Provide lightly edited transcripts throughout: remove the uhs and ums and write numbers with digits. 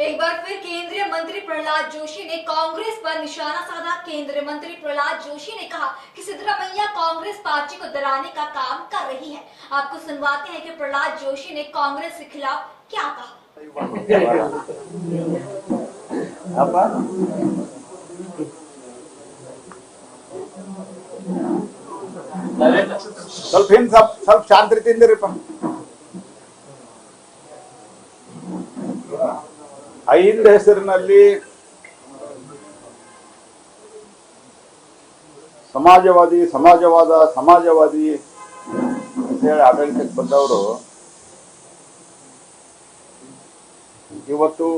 एक बार फिर केंद्रीय मंत्री प्रहलाद जोशी ने कांग्रेस पर निशाना साधा। केंद्रीय मंत्री प्रहलाद जोशी ने कहा कि सिद्धरामैया कांग्रेस पार्टी को डराने का काम कर रही है। आपको सुनवाते हैं कि प्रहलाद जोशी ने कांग्रेस के खिलाफ क्या कहा। ಸ್ವಲ್ಪ ಶಾಂತ ರೀತಿಯಿಂದಿರಪ್ಪ. ಐಂದ ಹೆಸರಿನಲ್ಲಿ ಸಮಾಜವಾದಿ ಅಂತ ಹೇಳಿ ಆಡಳಿತಕ್ಕೆ ಬಂದವರು ಇವತ್ತು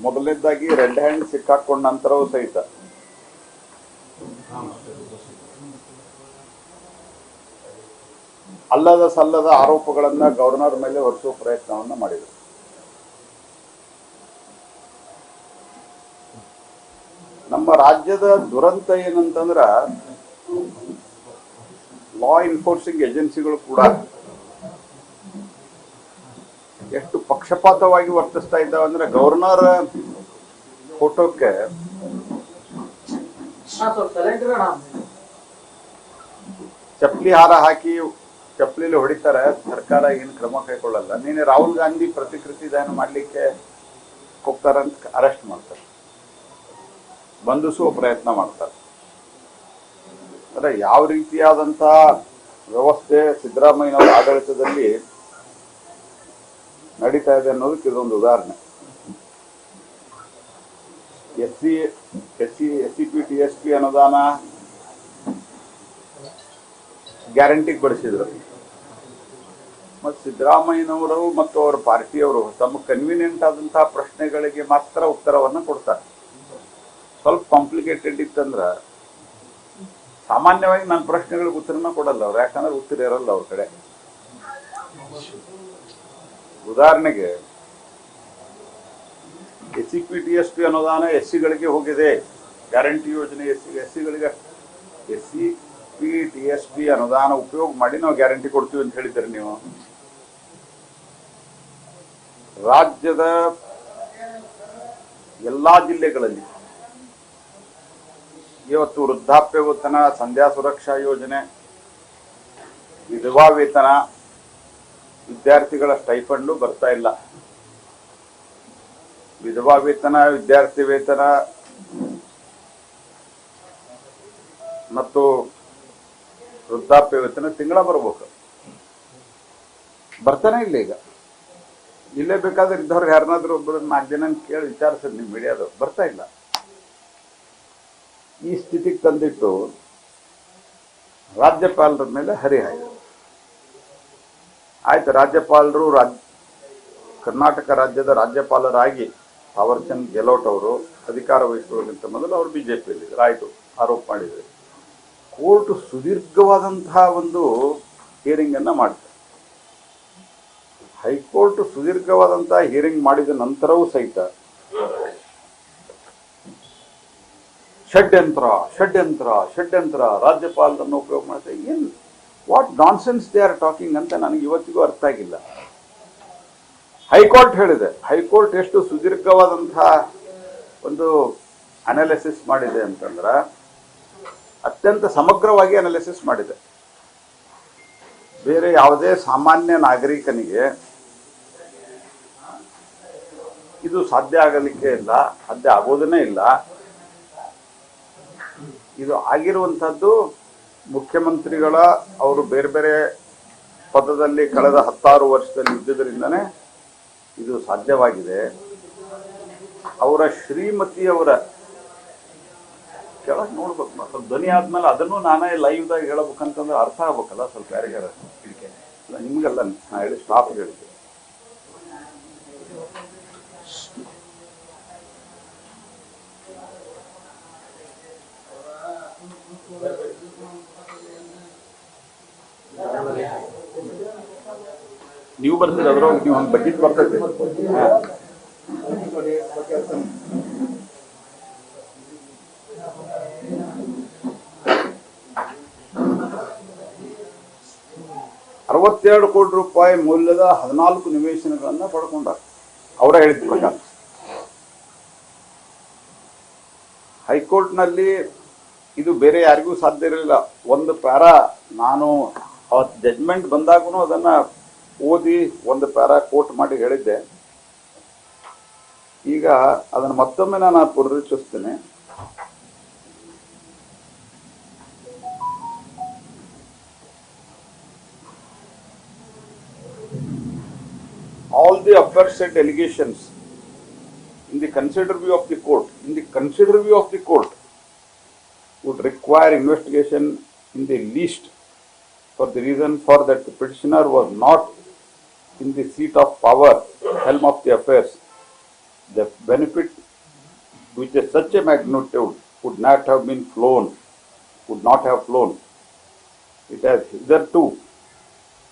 ಮೊದಲನೇದಾಗಿ ರೆಡ್ ಹ್ಯಾಂಡ್ ಸಿಕ್ಕಾಕೊಂಡ ನಂತರವೂ ಸಹಿತ ಅಲ್ಲದ ಸಲ್ಲದ ಆರೋಪಗಳನ್ನ ಗವರ್ನರ್ ಮೇಲೆ ಹೊರಿಸುವ ಪ್ರಯತ್ನವನ್ನ ಮಾಡಿದರು. ನಮ್ಮ ರಾಜ್ಯದ ದುರಂತ ಏನಂತಂದ್ರ ಲಾ ಎನ್ಫೋರ್ಸಿಂಗ್ ಏಜೆನ್ಸಿಗಳು ಕೂಡ ಎಷ್ಟು ಪಕ್ಷಪಾತವಾಗಿ ವರ್ತಿಸ್ತಾ ಇದ್ದಾವೆ ಅಂದ್ರೆ ಗವರ್ನರ್ ಫೋಟೋಕ್ಕೆ ಚಪ್ಪಲಿ ಹಾರ ಹಾಕಿ ಚಪ್ಪಲಿಲಿ ಹೊಡಿತಾರೆ, ಸರ್ಕಾರ ಏನು ಕ್ರಮ ಕೈಗೊಳ್ಳಲ್ಲ. ನೀನೆ ರಾಹುಲ್ ಗಾಂಧಿ ಪ್ರತಿಕೃತಿ ದಾನ ಮಾಡ್ಲಿಕ್ಕೆ ಹೋಗ್ತಾರಂತ ಅರೆಸ್ಟ್ ಮಾಡ್ತಾರೆ, ಬಂಧಿಸುವ ಪ್ರಯತ್ನ ಮಾಡ್ತಾರೆ. ಅಂದ್ರೆ ಯಾವ ರೀತಿಯಾದಂತಹ ವ್ಯವಸ್ಥೆ ಸಿದ್ದರಾಮಯ್ಯನವರ ಆಡಳಿತದಲ್ಲಿ ನಡೀತಾ ಇದೆ ಅನ್ನೋದಕ್ಕೆ ಇದೊಂದು ಉದಾಹರಣೆ. SCP TSP ಅನುದಾನ ಗ್ಯಾರಂಟಿಗೆ ಬಳಸಿದ್ರು. ಮತ್ತು ಸಿದ್ದರಾಮಯ್ಯನವರು ಮತ್ತು ಅವರ ಪಾರ್ಟಿಯವರು ತಮ್ಮ ಕನ್ವೀನಿಯಂಟ್ ಆದಂತಹ ಪ್ರಶ್ನೆಗಳಿಗೆ ಮಾತ್ರ ಉತ್ತರವನ್ನು ಕೊಡ್ತಾರೆ. ಸ್ವಲ್ಪ ಕಾಂಪ್ಲಿಕೇಟೆಡ್ ಇತ್ತಂದ್ರ ಸಾಮಾನ್ಯವಾಗಿ ನನ್ನ ಪ್ರಶ್ನೆಗಳಿಗೆ ಉತ್ತರನ ಕೊಡಲ್ಲ ಅವ್ರು, ಯಾಕಂದ್ರೆ ಉತ್ತರ ಇರಲ್ಲ ಅವ್ರ ಕಡೆ. ಉದಾಹರಣೆಗೆ SCP TSP ಅನುದಾನ SCಗಳಿಗೆ ಹೋಗಿದೆ, ಗ್ಯಾರಂಟಿ ಯೋಜನೆ SCಗಳಿಗೆ SCP TSP ಅನುದಾನ ಉಪಯೋಗ ಮಾಡಿ ನಾವು ಗ್ಯಾರಂಟಿ ಕೊಡ್ತೀವಿ ಅಂತ ಹೇಳಿದ್ದೀರಿ ನೀವು. ರಾಜ್ಯದ ಎಲ್ಲಾ ಜಿಲ್ಲೆಗಳಲ್ಲಿ ಇವತ್ತು ವೃದ್ಧಾಪ್ಯ ವೇತನ, ಸಂಧ್ಯಾ ಸುರಕ್ಷಾ ಯೋಜನೆ, ವಿಧವಾ ವೇತನ, ವಿದ್ಯಾರ್ಥಿಗಳ ಸ್ಟೈಫಂಡು ಬರ್ತಾ ಇಲ್ಲ. ವಿಧವಾ ವೇತನ, ವಿದ್ಯಾರ್ಥಿ ವೇತನ ಮತ್ತು ವೃದ್ಧಾಪ್ಯ ವೇತನ ತಿಂಗಳ ಬರ್ಬೇಕು, ಬರ್ತಾನೆ ಇಲ್ಲ. ಈಗ ಇಲ್ಲೇ ಬೇಕಾದ್ರೆ ಇದ್ದವ್ರಿಗೆ ಯಾರನ್ನಾದ್ರೂ ಒಬ್ಬರು 4 ಜನ ಕೇಳಿ ವಿಚಾರಿಸಿದ್ ನಿಮ್ಮ ಮೀಡಿಯಾದವ್ರು, ಬರ್ತಾ ಇಲ್ಲ. ಈ ಸ್ಥಿತಿಗೆ ತಂದಿಟ್ಟು ರಾಜ್ಯಪಾಲರ ಮೇಲೆ ಹರಿಹಾಯ್ದು. ಆಯ್ತು, ರಾಜ್ಯಪಾಲರು ಕರ್ನಾಟಕ ರಾಜ್ಯದ ರಾಜ್ಯಪಾಲರಾಗಿ ಥಾವರ್ಚಂದ್ ಗೆಹ್ಲೋಟ್ ಅವರು ಅಧಿಕಾರ ವಹಿಸುವುದಕ್ಕಿಂತ ಮೊದಲು ಅವರು ಬಿಜೆಪಿಯಲ್ಲಿದ್ದರು. ಆಯ್ತು, ಆರೋಪ ಮಾಡಿದ್ರು. ಕೋರ್ಟ್ ಸುದೀರ್ಘವಾದಂತಹ ಒಂದು ಹಿಯರಿಂಗ್ ಅನ್ನ ಮಾಡಿದೆ. ಹೈಕೋರ್ಟ್ ಸುದೀರ್ಘವಾದಂತಹ ಹಿಯರಿಂಗ್ ಮಾಡಿದ ನಂತರವೂ ಸಹಿತ ಷಡ್ಯಂತ್ರ ರಾಜ್ಯಪಾಲರನ್ನು ಉಪಯೋಗ ಮಾಡ್ತಾರೆ. ಏನ್ what nonsense they are talking ಅಂತ ನನಗೆ ಇವತ್ತಿಗೂ ಅರ್ಥ ಆಗಿಲ್ಲ. ಹೈಕೋರ್ಟ್ ಹೇಳಿದೆ, ಹೈಕೋರ್ಟ್ ಎಷ್ಟು ಸುದೀರ್ಘವಾದಂತಹ ಒಂದು ಅನಾಲಿಸಿಸ್ ಮಾಡಿದೆ ಅಂತಂದ್ರೆ ಅತ್ಯಂತ ಸಮಗ್ರವಾಗಿ ಅನಾಲಿಸಿಸ್ ಮಾಡಿದೆ. ಬೇರೆ ಯಾವುದೇ ಸಾಮಾನ್ಯ ನಾಗರಿಕನಿಗೆ ಇದು ಸಾಧ್ಯ ಆಗಲಿಕ್ಕೆ ಇಲ್ಲ, ಸಾಧ್ಯ ಆಗೋದನ್ನೇ ಇಲ್ಲ. ಇದು ಆಗಿರುವಂತಹದ್ದು ಮುಖ್ಯಮಂತ್ರಿಗಳ ಅವರು ಬೇರೆ ಬೇರೆ ಪದದಲ್ಲಿ ಕಳೆದ 16 ವರ್ಷದಲ್ಲಿ ಇದ್ದುದರಿಂದನೇ ಇದು ಸಾಧ್ಯವಾಗಿದೆ. ಅವರ ಶ್ರೀಮತಿಯವರ ಕೆಳಗೆ ನೋಡ್ಬೇಕು, ಸ್ವಲ್ಪ ಧ್ವನಿ ಆದ್ಮೇಲೆ ಅದನ್ನು ನಾನೇ ಲೈವ್ದಾಗ ಹೇಳಬೇಕಂತಂದ್ರೆ ಅರ್ಥ ಆಗ್ಬೇಕಲ್ಲ ಸ್ವಲ್ಪ ಯಾರಿಗಾರ. ಇದಕ್ಕೆ ನಿಮ್ಗೆಲ್ಲ ನಾ ಹೇಳಿ ಸ್ಟಾಫ್ ಹೇಳಿದ್ದೆ. ನೀವು ಬರ್ತೀರಿ, ಅದ್ರೊಳಗೆ ನೀವು ಹಂಗೆ ಬಡ್ಡಿದ್ ಬರ್ತೈತೆ. 62 ಕೋಟಿ ರೂಪಾಯಿ ಮೌಲ್ಯದ 14 ನಿವೇಶನಗಳನ್ನು ಪಡ್ಕೊಂಡಾರ. ಅವರ ಹೇಳಿದ ಪ್ರಕಾರ ಹೈಕೋರ್ಟ್ನಲ್ಲಿ ಇದು ಬೇರೆ ಯಾರಿಗೂ ಸಾಧ್ಯ ಇರಲಿಲ್ಲ. ಒಂದು ಪ್ಯಾರಾ ನಾನು ಅವತ್ತು ಜಡ್ಜ್ಮೆಂಟ್ ಬಂದಾಗೂ ಅದನ್ನು ಓದಿ ಒಂದು ಪ್ಯಾರಾ ಕೋಟ್ ಮಾಡಿ ಹೇಳಿದ್ದೆ. ಈಗ ಅದನ್ನು ಮತ್ತೊಮ್ಮೆ ನಾನು ಪುನರುಚ್ಚರಿಸ್ತೇನೆ. All the aforesaid allegations in the considered view of the court, would require investigation in the least, for the reason for that the petitioner was not in the seat of power, helm of the affairs. The benefit which is such a magnitude would not have flown. It has hitherto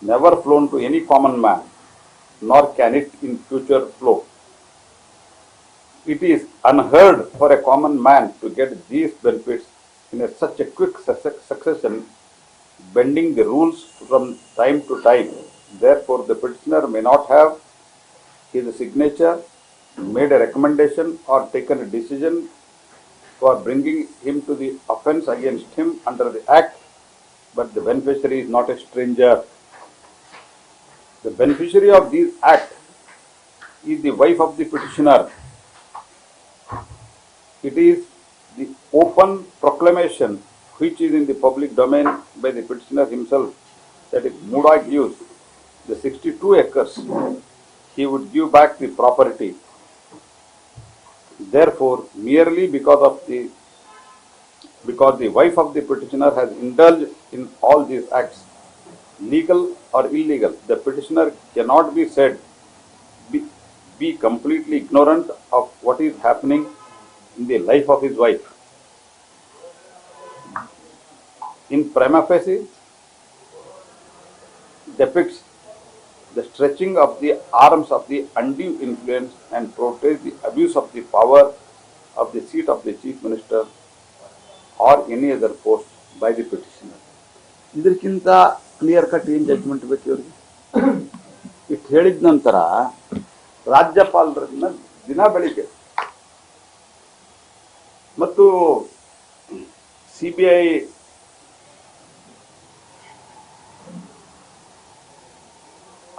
never flown to any common man, nor can it in future flow. It is unheard for a common man to get these benefits in such a quick succession, bending the rules from time to time. Therefore, the petitioner may not have his signature, made a recommendation, or taken a decision for bringing him to the offence against him under the Act, but the beneficiary is not a stranger. The beneficiary of this Act is the wife of the petitioner. It is the open proclamation which is in the public domain by the petitioner himself that if Muda gives the 62 acres, he would give back the property. Therefore, merely because the wife of the petitioner has indulged in all these acts, legal or illegal, the petitioner cannot be said be completely ignorant of what is happening in the life of his wife. In prima facie, depicts the stretching of the arms of the undue influence and portrays the abuse of the power of the seat of the chief minister or any other post by the petitioner. ಇದಕ್ಕಿಂತ clear cut ಏನು judgment ಬೇಕು ಇವರಿಗೆ? ಇಟ್ಟು ಹೇಳಿದ ನಂತರ ರಾಜ್ಯಪಾಲರನ್ನ ದಿನ ಬೆಳಿಗ್ಗೆ ಮತ್ತು CBI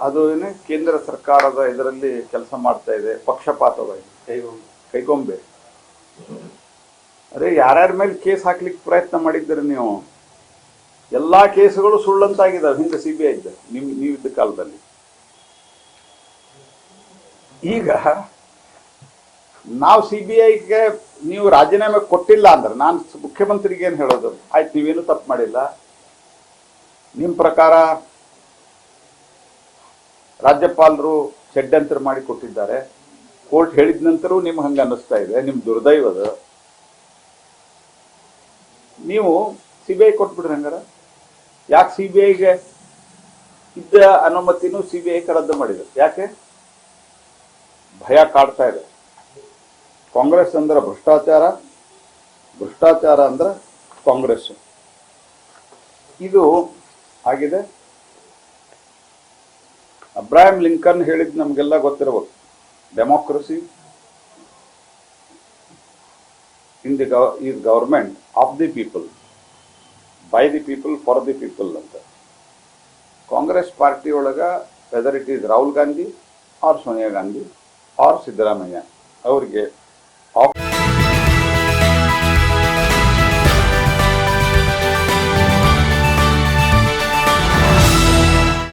ಅದು ಏನೇ ಕೇಂದ್ರ ಸರ್ಕಾರದ ಇದರಲ್ಲಿ ಕೆಲಸ ಮಾಡ್ತಾ ಇದೆ, ಪಕ್ಷಪಾತವಾಗಿ ಕೈಗೊಂಬೆ. ಅರೆ ಯಾರ್ಯಾರ ಮೇಲೆ ಕೇಸ್ ಹಾಕ್ಲಿಕ್ಕೆ ಪ್ರಯತ್ನ ಮಾಡಿದ್ದೀರಿ ನೀವು? ಎಲ್ಲಾ ಕೇಸುಗಳು ಸುಳ್ಳಂತಾಗಿದ್ದಾವೆ ಹಿಂದೆ CBI ಇದ್ದ ನೀವಿದ್ದ ಕಾಲದಲ್ಲಿ. ಈಗ ನಾವು CBIಗೆ ನೀವು ರಾಜೀನಾಮೆ ಕೊಟ್ಟಿಲ್ಲ ಅಂದ್ರೆ ನಾನು ಮುಖ್ಯಮಂತ್ರಿಗೆ ಏನು ಹೇಳೋದು? ಆಯ್ತು, ನೀವೇನು ತಪ್ಪು ಮಾಡಿಲ್ಲ, ನಿಮ್ಮ ಪ್ರಕಾರ ರಾಜ್ಯಪಾಲರು ಷಡ್ಯಂತ್ರ ಮಾಡಿ ಕೊಟ್ಟಿದ್ದಾರೆ, ಕೋರ್ಟ್ ಹೇಳಿದ ನಂತರ ನಿಮ್ಗೆ ಹಂಗೆ ಅನ್ನಿಸ್ತಾ ಇದೆ, ನಿಮ್ಮ ದುರ್ದೈವದ. ನೀವು CBI ಕೊಟ್ಬಿಡ್ರಿ. ಹಂಗಾರ ಯಾಕೆ CBIಗೆ ಇದ್ದ ಅನುಮತಿನೂ CBI ರದ್ದು ಮಾಡಿದ್ರು? ಯಾಕೆ? ಭಯ ಕಾಡ್ತಾ ಇದೆ. ಕಾಂಗ್ರೆಸ್ ಅಂದ್ರೆ ಭ್ರಷ್ಟಾಚಾರ, ಭ್ರಷ್ಟಾಚಾರ ಅಂದ್ರೆ ಕಾಂಗ್ರೆಸ್. ಇದು ಆಗಿದೆ. ಅಬ್ರಾಹಂ ಲಿಂಕನ್ ಹೇಳಿದ್ ನಮಗೆಲ್ಲ ಗೊತ್ತಿರಬೇಕು. Democracy in the is government of the people, by the people, for the people ಅಂತ. ಕಾಂಗ್ರೆಸ್ ಪಾರ್ಟಿ ಒಳಗ whether it is Rahul Gandhi or Sonia Gandhi or Siddaramaiah ಅವರಿಗೆ